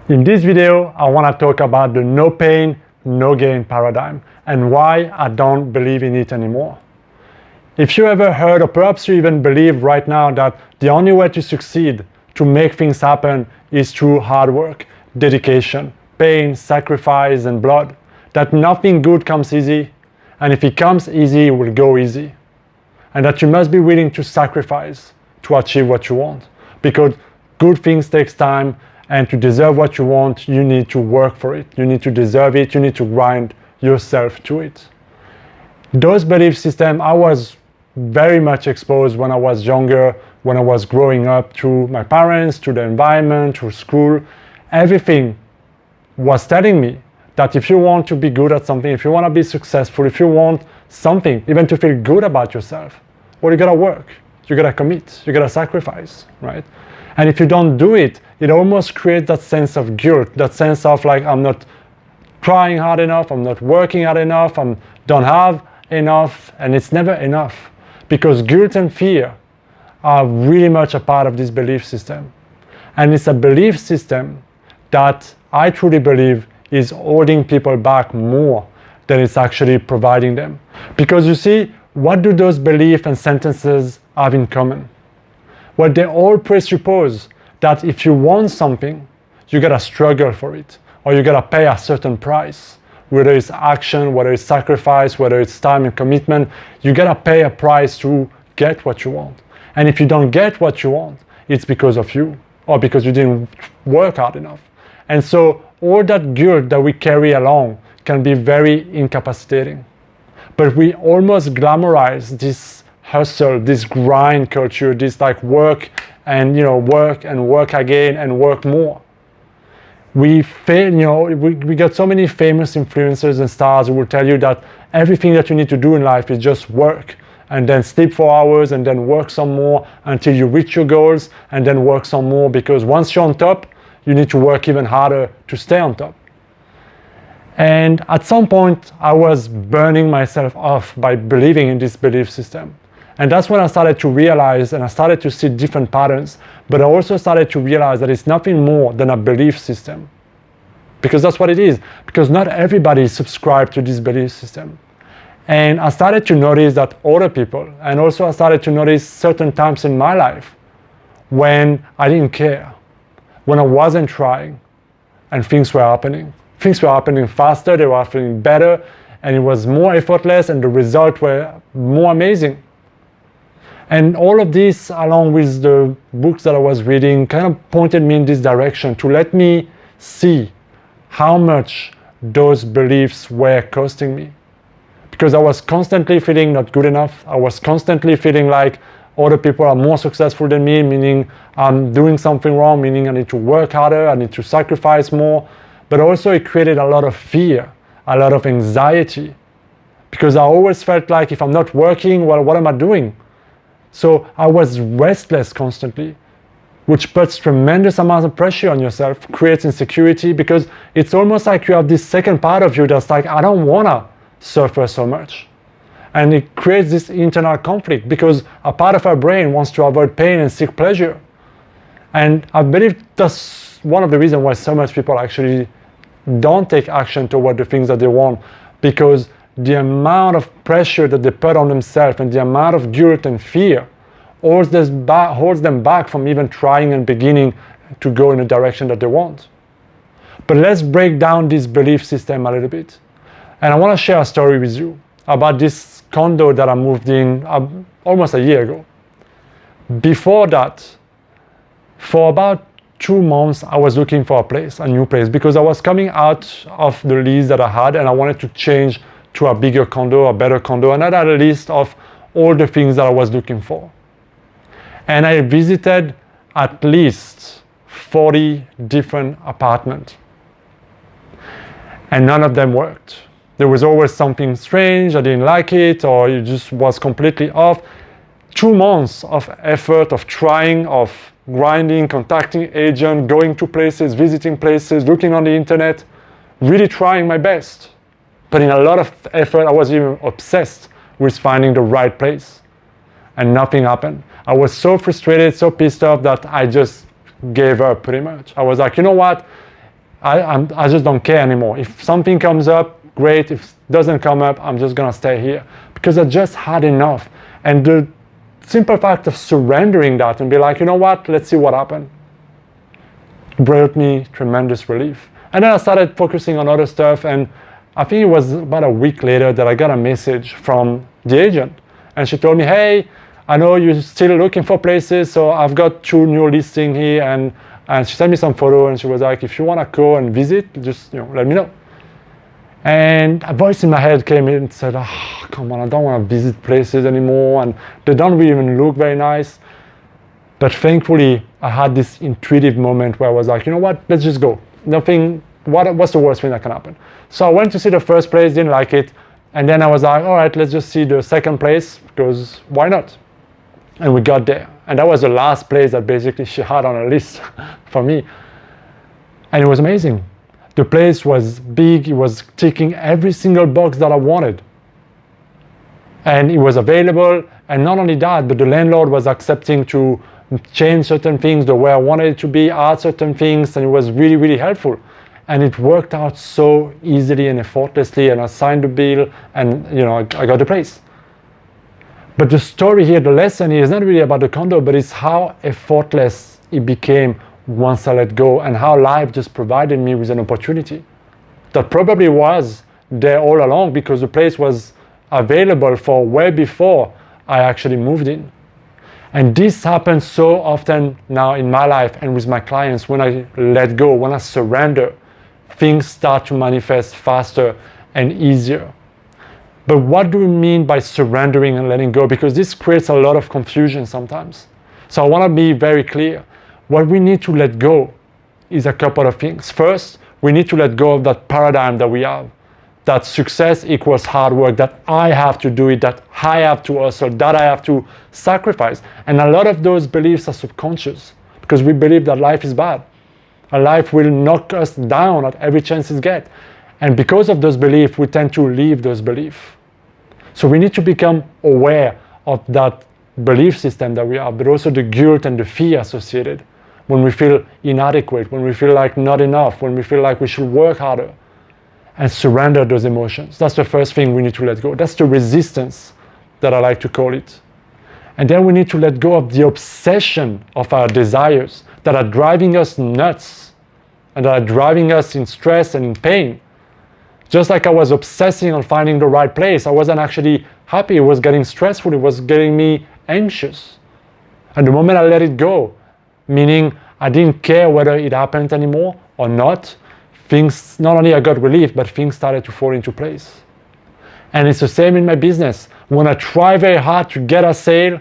In this video, I want to talk about the no pain, no gain paradigm and why I don't believe in it anymore. If you ever heard, or perhaps you even believe right now, that the only way to succeed, to make things happen, is through hard work, dedication, pain, sacrifice, and blood, that nothing good comes easy, and if it comes easy, it will go easy, and that you must be willing to sacrifice to achieve what you want, because good things takes time, and to deserve what you want, you need to work for it. You need to deserve it. You need to grind yourself to it. Those belief systems, I was very much exposed when I was younger, when I was growing up, through my parents, through the environment, through school. Everything was telling me that if you want to be good at something, if you want to be successful, if you want something, even to feel good about yourself, well, you gotta work, you gotta commit, you gotta sacrifice, right? And if you don't do it, it almost creates that sense of guilt, that sense of like, I'm not trying hard enough, I'm not working hard enough, I don't have enough, and it's never enough. Because guilt and fear are really much a part of this belief system. And it's a belief system that I truly believe is holding people back more than it's actually providing them. Because you see, what do those beliefs and sentences have in common? Well, they all presuppose that if you want something, you gotta struggle for it, or you gotta pay a certain price. Whether it's action, whether it's sacrifice, whether it's time and commitment, you gotta pay a price to get what you want. And if you don't get what you want, it's because of you, or because you didn't work hard enough. And so all that guilt that we carry along can be very incapacitating. But we almost glamorize this hustle, this grind culture, this like work and work and work again and work more. We got so many famous influencers and stars who will tell you that everything that you need to do in life is just work, and then sleep for hours, and then work some more until you reach your goals, and then work some more, because once you're on top, you need to work even harder to stay on top. And at some point, I was burning myself off by believing in this belief system. And that's when I started to realize, and I started to see different patterns, but I also started to realize that it's nothing more than a belief system. Because that's what it is. Because not everybody is subscribed to this belief system. And I started to notice that other people, and also I started to notice certain times in my life when I didn't care, when I wasn't trying, and things were happening. Things were happening faster, they were happening better, and it was more effortless, and the results were more amazing. And all of this, along with the books that I was reading, kind of pointed me in this direction to let me see how much those beliefs were costing me. Because I was constantly feeling not good enough. I was constantly feeling like other people are more successful than me, meaning I'm doing something wrong, meaning I need to work harder, I need to sacrifice more. But also it created a lot of fear, a lot of anxiety. Because I always felt like if I'm not working, well, what am I doing? So I was restless constantly, which puts tremendous amounts of pressure on yourself, creates insecurity, because it's almost like you have this second part of you that's like, I don't want to suffer so much. And it creates this internal conflict because a part of our brain wants to avoid pain and seek pleasure. And I believe that's one of the reasons why so much people actually don't take action toward the things that they want, because the amount of pressure that they put on themselves and the amount of guilt and fear holds them back from even trying and beginning to go in the direction that they want. But let's break down this belief system a little bit. And I want to share a story with you about this condo that I moved in almost a year ago. Before that, for about 2 months, I was looking for a new place, because I was coming out of the lease that I had and I wanted to change to a bigger condo, a better condo, and I had a list of all the things that I was looking for. And I visited at least 40 different apartments. And none of them worked. There was always something strange, I didn't like it, or it just was completely off. 2 months of effort, of trying, of grinding, contacting agents, going to places, visiting places, looking on the internet, really trying my best. But in a lot of effort, I was even obsessed with finding the right place. And nothing happened. I was so frustrated, so pissed off that I just gave up pretty much. I was like, you know what? I just don't care anymore. If something comes up, great. If it doesn't come up, I'm just gonna stay here because I just had enough. And the simple fact of surrendering that and be like, you know what, let's see what happened, brought me tremendous relief. And then I started focusing on other stuff, and I think it was about a week later that I got a message from the agent, and she told me, hey, I know you're still looking for places, so I've got 2 new listings here, and she sent me some photo, and she was like, if you want to go and visit, just let me know. And a voice in my head came in and said, oh, come on, I don't want to visit places anymore, and they don't really even look very nice. But thankfully, I had this intuitive moment where I was like, you know what, let's just go. Nothing, what's the worst thing that can happen? So I went to see the first place, didn't like it, and then I was like, all right, let's just see the second place, because why not? And we got there. And that was the last place that basically she had on her list for me. And it was amazing. The place was big, it was ticking every single box that I wanted. And it was available, and not only that, but the landlord was accepting to change certain things the way I wanted it to be, add certain things, and it was really, really helpful. And it worked out so easily and effortlessly, and I signed the bill, and I got the place. But the story here, the lesson here, is not really about the condo, but it's how effortless it became once I let go, and how life just provided me with an opportunity that probably was there all along, because the place was available for way before I actually moved in. And this happens so often now in my life and with my clients. When I let go, when I surrender, things start to manifest faster and easier. But what do we mean by surrendering and letting go? Because this creates a lot of confusion sometimes. So I want to be very clear. What we need to let go is a couple of things. First, we need to let go of that paradigm that we have, that success equals hard work, that I have to do it, that I have to hustle, that I have to sacrifice. And a lot of those beliefs are subconscious, because we believe that life is bad. Our life will knock us down at every chance it gets. And because of those beliefs, we tend to leave those beliefs. So we need to become aware of that belief system that we have, but also the guilt and the fear associated when we feel inadequate, when we feel like not enough, when we feel like we should work harder, and surrender those emotions. That's the first thing we need to let go. That's the resistance that I like to call it. And then we need to let go of the obsession of our desires that are driving us nuts and that are driving us in stress and in pain. Just like I was obsessing on finding the right place, I wasn't actually happy. It was getting stressful. It was getting me anxious. And the moment I let it go, meaning I didn't care whether it happened anymore or not, things, not only I got relief, but things started to fall into place. And it's the same in my business. When I try very hard to get a sale,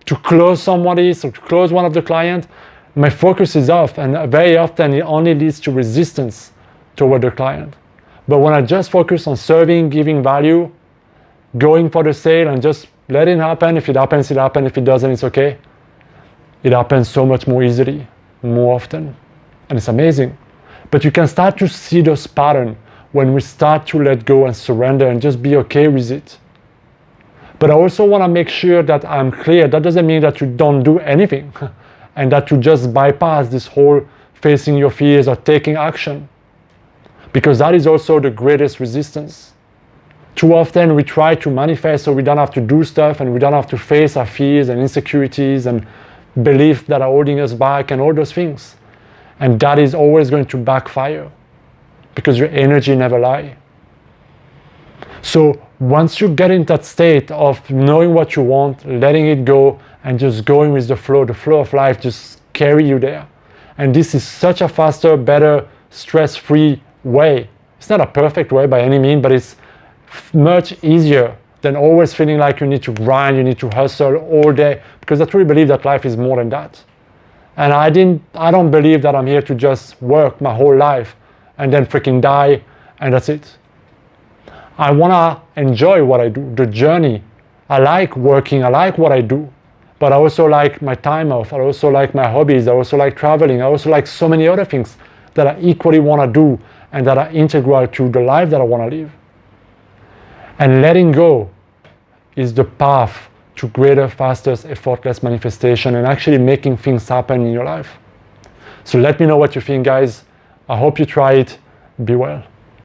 to close somebody, so to close one of the clients, my focus is off, and very often it only leads to resistance toward the client. But when I just focus on serving, giving value, going for the sale, and just let it happen. If it happens, it happens. If it doesn't, it's okay. It happens so much more easily, more often. And it's amazing. But you can start to see those patterns when we start to let go and surrender and just be okay with it. But I also want to make sure that I'm clear. That doesn't mean that you don't do anything and that you just bypass this whole facing your fears or taking action. Because that is also the greatest resistance. Too often we try to manifest so we don't have to do stuff and we don't have to face our fears and insecurities and beliefs that are holding us back and all those things. And that is always going to backfire because your energy never lies. So once you get in that state of knowing what you want, letting it go, and just going with the flow of life just carry you there. And this is such a faster, better, stress-free way. It's not a perfect way by any means, but it's much easier than always feeling like you need to grind, you need to hustle all day, because I truly believe that life is more than that. And I don't believe that I'm here to just work my whole life and then freaking die and that's it. I want to enjoy what I do, the journey. I like working, I like what I do, but I also like my time off. I also like my hobbies. I also like traveling. I also like so many other things that I equally want to do and that are integral to the life that I want to live. And letting go is the path to greater, faster, effortless manifestation and actually making things happen in your life. So let me know what you think, guys. I hope you try it. Be well.